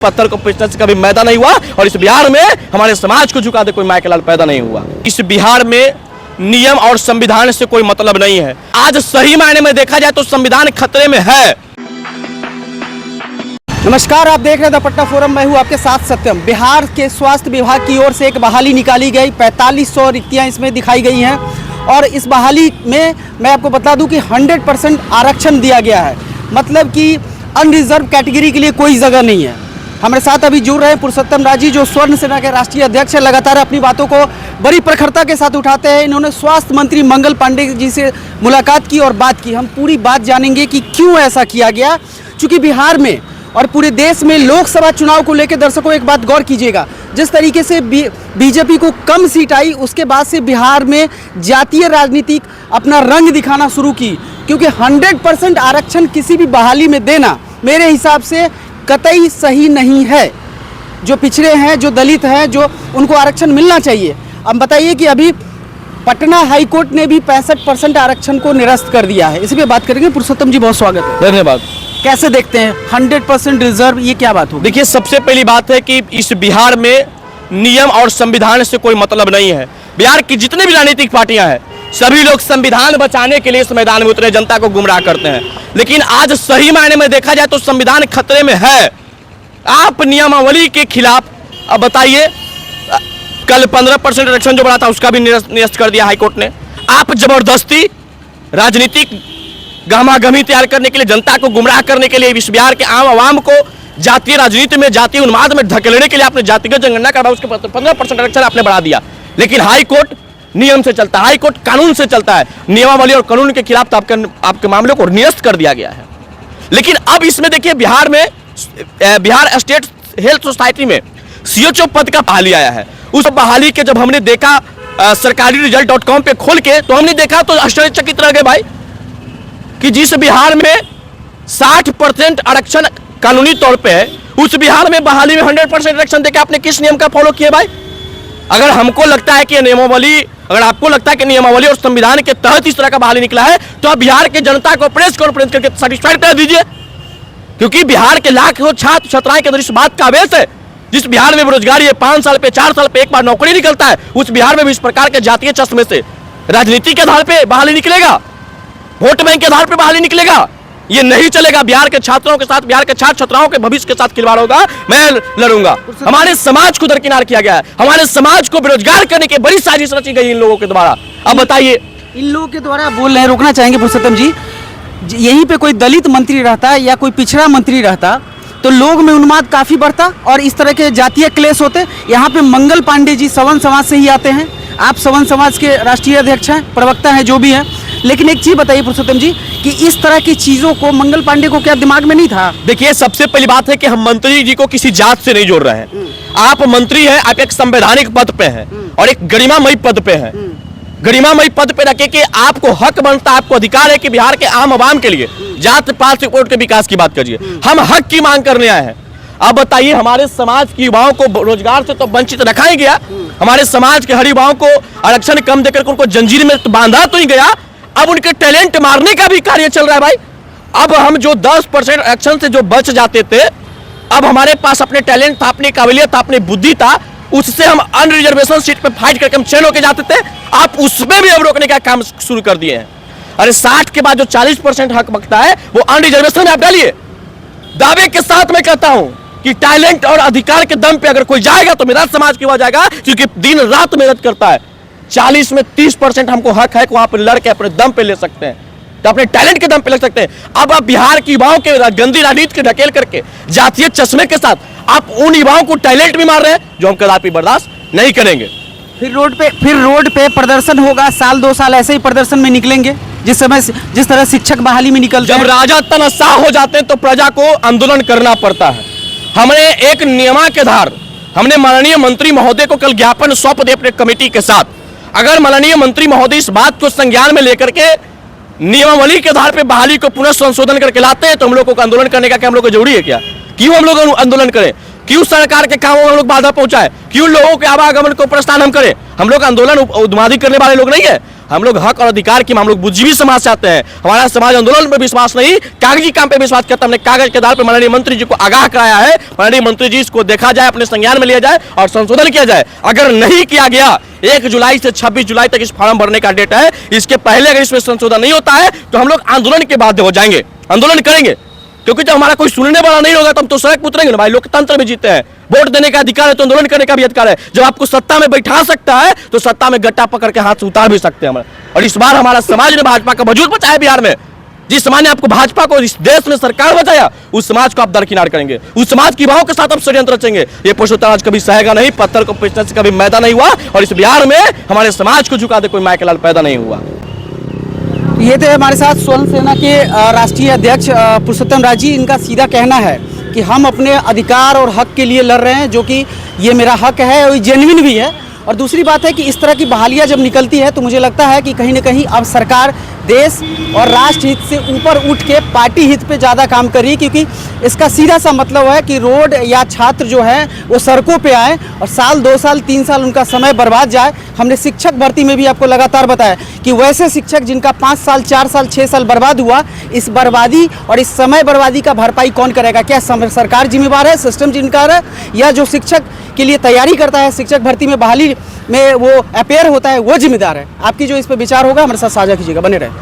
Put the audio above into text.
पत्थर को पीटने से कभी मैदा नहीं हुआ और इस बिहार में हमारे समाज को झुका दे कोई माई के लाल पैदा नहीं हुआ। इस बिहार में नियम और संविधान से कोई मतलब नहीं है। आज सही मायने में देखा जाए तो संविधान खतरे में है। नमस्कार, आप देख रहे हैं द पटना फोरम। मैं हूं आपके साथ सत्यम। बिहार के स्वास्थ्य विभाग की ओर से एक बहाली निकाली गई, 4500 रिक्तियां इसमें दिखाई गई हैं और इस बहाली में मैं आपको बता दूं कि 100% आरक्षण दिया गया है। मतलब कि अनरिजर्व कैटेगरी के लिए कोई जगह नहीं है। हमारे साथ अभी जुड़ रहे हैं पुरुषोत्तम राजी, जो स्वर्ण सेना के राष्ट्रीय अध्यक्ष है। लगातार अपनी बातों को बड़ी प्रखरता के साथ उठाते हैं। इन्होंने स्वास्थ्य मंत्री मंगल पांडे जी से मुलाकात की और बात की। हम पूरी बात जानेंगे कि क्यों ऐसा किया गया। चूँकि बिहार में और पूरे देश में लोकसभा चुनाव को लेकर दर्शकों एक बात गौर कीजिएगा, जिस तरीके से बीजेपी को कम सीट आई, उसके बाद से बिहार में जातीय राजनीति अपना रंग दिखाना शुरू की। क्योंकि 100% आरक्षण किसी भी बहाली में देना मेरे हिसाब से कतई सही नहीं है। जो पिछड़े हैं, जो दलित हैं, जो उनको आरक्षण मिलना चाहिए। अब बताइए कि अभी पटना हाई कोर्ट ने भी 65% आरक्षण को निरस्त कर दिया है। इसी पे बात करेंगे। पुरुषोत्तम जी, बहुत स्वागत है। धन्यवाद। कैसे देखते हैं 100% रिजर्व, ये क्या बात होगी? देखिए, सबसे पहली बात है कि इस बिहार में नियम और संविधान से कोई मतलब नहीं है। बिहार की जितनी भी राजनीतिक पार्टियां हैं, सभी लोग संविधान बचाने के लिए इस मैदान में उतरे, जनता को गुमराह करते हैं। लेकिन आज सही मायने में देखा जाए तो संविधान खतरे में है। आप नियमावली के खिलाफ, अब बताइए, कल 15% आरक्षण जो बढ़ा था उसका भी निरस्त कर दिया हाईकोर्ट ने। आप जबरदस्ती राजनीतिक गहमागहमी तैयार करने के लिए, जनता को गुमराह करने के लिए, इस बिहार के आम आवाम को जातीय राजनीति में, जातीय उन्माद में धकेलने के लिए आपने जातिगत जनगणना करवा, उसके 15% आरक्षण आपने बढ़ा दिया। लेकिन हाईकोर्ट नियम से चलता है, हाईकोर्ट कानून से चलता है। नियमावली और कानून के खिलाफ तो आपके मामले को निरस्त कर दिया गया है। लेकिन अब इसमें देखिए, बिहार में बिहार स्टेट हेल्थ सोसाइटी में सीएचओ पद का बहाली आया है। उस बहाली के जब हमने देखा सरकारी रिजल्ट.com पे खोल के, तो हमने देखा तो आश्चर्यचकित रह गए भाई कि जिस बिहार में 60% आरक्षण कानूनी तौर पे है, उस बिहार में बहाली में 100% आरक्षण देके आपने किस नियम का फॉलो किया भाई? अगर हमको लगता है कि नियमावली, अगर आपको लगता है कि नियमावली और संविधान के तहत इस तरह का बहाली निकला है, तो आप बिहार के जनता को प्रेस कॉन्फ्रेंस करके सेटिस्फाइड कर दीजिए। क्योंकि बिहार के लाखों छात्र छात्राएं के अंदर इस बात का आवेश है। जिस बिहार में बेरोजगारी है, 5 साल पे 4 साल पे एक बार नौकरी निकलता है, उस बिहार में भी इस प्रकार के जातीय चश्मे से राजनीति के आधार पर बहाली निकलेगा, वोट बैंक के आधार पर बहाली निकलेगा। ये नहीं चलेगा। बिहार के छात्रों के साथ, बिहार के छात्र छात्राओं के भविष्य के साथ खिलवाड़ होगा। मैं लड़ूंगा। हमारे समाज को दरकिनार किया गया है। हमारे समाज को बेरोजगार करने की बड़ी साजिश रची गई इन लोगों के द्वारा। अब बताइए, इन लोगों के द्वारा बोल रहे हैं, रोकना चाहेंगे पुरुषोत्तम जी। यहीं पे कोई दलित मंत्री रहता या कोई पिछड़ा मंत्री रहता तो लोग में उन्माद काफी बढ़ता और इस तरह के जातीय क्लेश होते। यहाँ पे मंगल पांडे जी सवर्ण समाज से ही आते हैं। आप सवर्ण समाज के राष्ट्रीय अध्यक्ष हैं, प्रवक्ता हैं, जो भी हैं। लेकिन एक चीज बताइए पुरुषोत्तम जी कि इस तरह की चीजों को मंगल पांडे को क्या दिमाग में नहीं था? देखिए, सबसे पहली बात है कि हम मंत्री जी को किसी जात से नहीं जोड़ रहे हैं। आप मंत्री हैं, आप एक संवैधानिक पद पे हैं और एक गरिमामयी पद पे हैं। गरिमामयी पद पे रखे कि आपको हक बनता है, आपको अधिकार है कि बिहार के आम आवाम के लिए जात पात से वोट के विकास की बात करिए। हम हक की मांग करने आए हैं। अब बताइए, हमारे समाज के युवाओं को रोजगार से तो वंचित रखा ही गया, हमारे समाज के हर युवाओं को आरक्षण कम देकर उनको जंजीर में बांधा तो ही गया, अब उनके टैलेंट मारने का भी कार्य चल रहा है भाई। अब हम जो 10% आरक्षण से जो बच जाते थे, अब हमारे पास अपने टैलेंट था, अपनी काबिलियत था, अपनी बुद्धि था, उससे हम अनरिजर्वेशन सीट पे फाइट करके हम चैन होके जाते थे। आप उसमें भी अब रोकने का काम शुरू कर दिए हैं। अरे 60 के बाद जो 40% हक बचता है वो अनरिजर्वेशन में आप डालिए। दावे के साथ मैं कहता हूं कि टैलेंट और अधिकार के दम पे अगर कोई जाएगा तो मेरा समाज की वजह जाएगा, क्योंकि दिन रात मेहनत करता है। 40 में 30% हमको हक है कि वहां पर लड़के अपने दम पे ले सकते हैं, तो अपने टैलेंट के दम पे लग सकते हैं। अब आप बिहार की युवाओं के गंदी राजनीति के ढकेल करके जातीय चश्मे के साथ आप उन युवाओं को टैलेंट भी मार रहे हैं, जो हम कदापि बर्दाश्त नहीं करेंगे। फिर रोड पे प्रदर्शन होगा। साल 2 साल ऐसे ही प्रदर्शन में निकलेंगे, जिस तरह शिक्षक बहाली में निकलते हैं। जब राजा तनशाह हो जाते हैं तो प्रजा को आंदोलन करना पड़ता है। हमने एक नियमा के आधार, हमने माननीय मंत्री महोदय को कल ज्ञापन सौंप दिया अपने कमेटी के साथ। अगर माननीय मंत्री महोदय इस बात को संज्ञान में लेकर के नियमावली के आधार पर बहाली को पुनः संशोधन करके लाते हैं तो हम लोगों को आंदोलन करने का क्या हम लोग को जरूरी है क्या? क्यों हम लोग आंदोलन करें? क्यों सरकार के कामों में हम लोग बाधा पहुंचाए, क्यों लोगों के आवागमन को प्रस्थान हम करें। हम लोग आंदोलन उन्मादी करने वाले लोग नहीं है, हम लोग हक और अधिकार की, हम लोग बुद्धिजीवी समाज चाहते हैं। हमारा समाज आंदोलन पर विश्वास नहीं, कागजी काम पे विश्वास करता है। हमने कागज के आधार पर माननीय मंत्री जी को आगाह कराया है, माननीय मंत्री जी इसको देखा जाए, अपने संज्ञान में लिया जाए और संशोधन किया जाए। अगर नहीं किया गया, 1 जुलाई से 26 जुलाई तक इस फॉर्म भरने का डेट है, इसके पहले अगर इसमें संशोधन नहीं होता है तो हम लोग आंदोलन के बाध्य हो जाएंगे, आंदोलन करेंगे। क्योंकि जब हमारा कोई सुनने वाला नहीं होगा तो हम तो सड़क पर उतरेंगे ना भाई। लोकतंत्र में जीते हैं, वोट देने का अधिकार है तो आंदोलन करने का भी अधिकार है। जब आपको सत्ता में बैठा सकता है तो सत्ता में गट्टा पकड़ के हाथ से उतार भी सकते हैं हम। और इस बार हमारा समाज ने भाजपा का वजूद बचाया बिहार में। जिस समाज ने आपको भाजपा को इस देश में सरकार बचाया, उस समाज को आप दरकिनार करेंगे, उस समाज की भावों के साथ आप षड्यंत्र रचेंगे। ये पुरुषोत्तम कभी सहेगा नहीं, पत्थर को पीटने से कभी मैदा नहीं हुआ और इस बिहार में हमारे समाज को झुका दे कोई माई के लाल पैदा नहीं हुआ। ये थे हमारे साथ स्वर्ण सेना के राष्ट्रीय अध्यक्ष पुरुषोत्तम राज जी। इनका सीधा कहना है कि हम अपने अधिकार और हक के लिए लड़ रहे हैं, जो कि ये मेरा हक है और जेन्युइन भी है। और दूसरी बात है कि इस तरह की बहालियां जब निकलती है तो मुझे लगता है कि कहीं ना कहीं अब सरकार देश और राष्ट्र हित से ऊपर उठ के पार्टी हित पे ज़्यादा काम कर रही है, क्योंकि इसका सीधा सा मतलब है कि रोड या छात्र जो है वो सड़कों पे आए और साल 2 साल 3 साल उनका समय बर्बाद जाए। हमने शिक्षक भर्ती में भी आपको लगातार बताया कि वैसे शिक्षक जिनका 5 साल 4 साल 6 साल बर्बाद हुआ, इस बर्बादी और इस समय बर्बादी का भरपाई कौन करेगा? क्या सरकार जिम्मेवार है, सिस्टम जिम्मेदार है, या जो शिक्षक के लिए तैयारी करता है, शिक्षक भर्ती में बहाली में वो अपेयर होता है, वो जिम्मेदार है? आपकी जो इस पर विचार होगा हमारे साथ साझा कीजिएगा, बने रहे।